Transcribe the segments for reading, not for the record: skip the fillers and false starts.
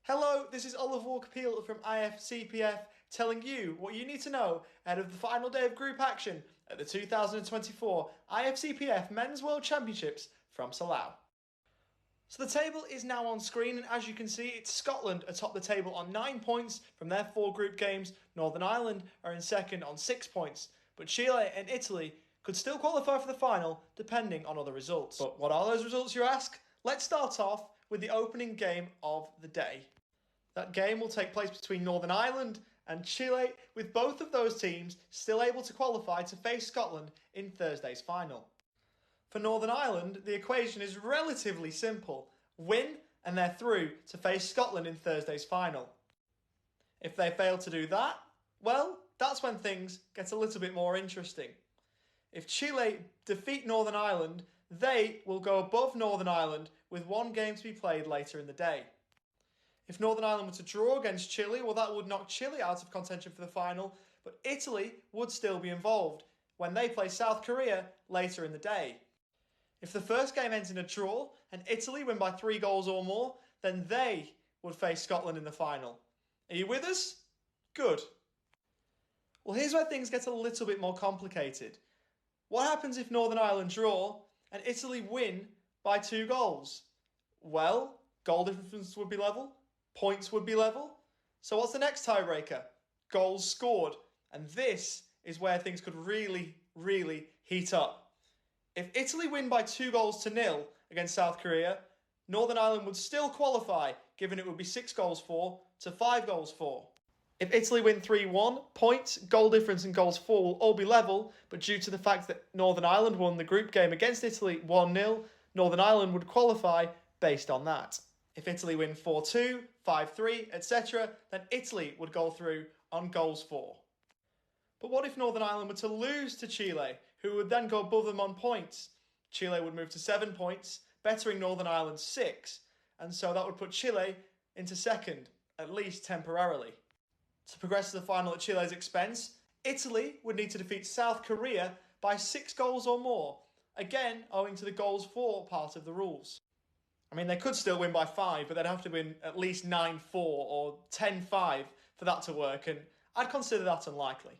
Hello, this is Oliver Walker-Peel from IFCPF telling you what you need to know ahead of the final day of group action at the 2024 IFCPF Men's World Championships from Salau. So the table is now on screen, and as you can see, it's Scotland atop the table on 9 points from their 4 group games. Northern Ireland are in second on 6 points, but Chile and Italy could still qualify for the final depending on other results. But what are those results, you ask? Let's start off with the opening game of the day. That game will take place between Northern Ireland and Chile, with both of those teams still able to qualify to face Scotland in Thursday's final. For Northern Ireland, the equation is relatively simple. Win and they're through to face Scotland in Thursday's final. If they fail to do that, well, that's when things get a little bit more interesting. If Chile defeat Northern Ireland, they will go above Northern Ireland with one game to be played later in the day. If Northern Ireland were to draw against Chile, well, that would knock Chile out of contention for the final, but Italy would still be involved when they play South Korea later in the day. If the first game ends in a draw and Italy win by 3 goals or more, then they would face Scotland in the final. Are you with us? Good. Well, here's where things get a little bit more complicated. What happens if Northern Ireland draw and Italy win by 2 goals? Well, goal difference would be level, points would be level. So what's the next tiebreaker? Goals scored. And this is where things could really heat up. If Italy win by 2-0 against South Korea, Northern Ireland would still qualify, given it would be 6 goals for to 5 goals for. If Italy win 3-1, points, goal difference and goals for will all be level, but due to the fact that Northern Ireland won the group game against Italy 1-0, Northern Ireland would qualify based on that. If Italy win 4-2, 5-3, etc., then Italy would go through on goals for. But what if Northern Ireland were to lose to Chile, who would then go above them on points? Chile would move to 7 points, bettering Northern Ireland 6, and so that would put Chile into second, at least temporarily. To progress to the final at Chile's expense, Italy would need to defeat South Korea by 6 goals or more, again owing to the goals for part of the rules. I mean, they could still win by 5, but they'd have to win at least 9-4 or 10-5 for that to work, and I'd consider that unlikely.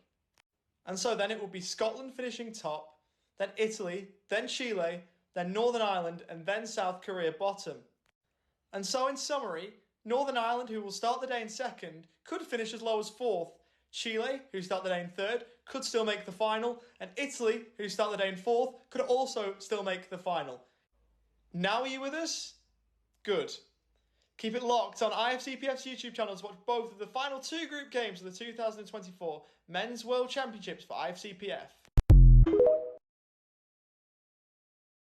And so then it would be Scotland finishing top, then Italy, then Chile, then Northern Ireland, and then South Korea bottom. And so in summary, Northern Ireland, who will start the day in second, could finish as low as 4th. Chile, who start the day in 3rd, could still make the final, and Italy, who start the day in 4th, could also still make the final. Now are you with us? Good. Keep it locked on IFCPF's YouTube channel to watch both of the final 2 group games of the 2024 Men's World Championships for IFCPF.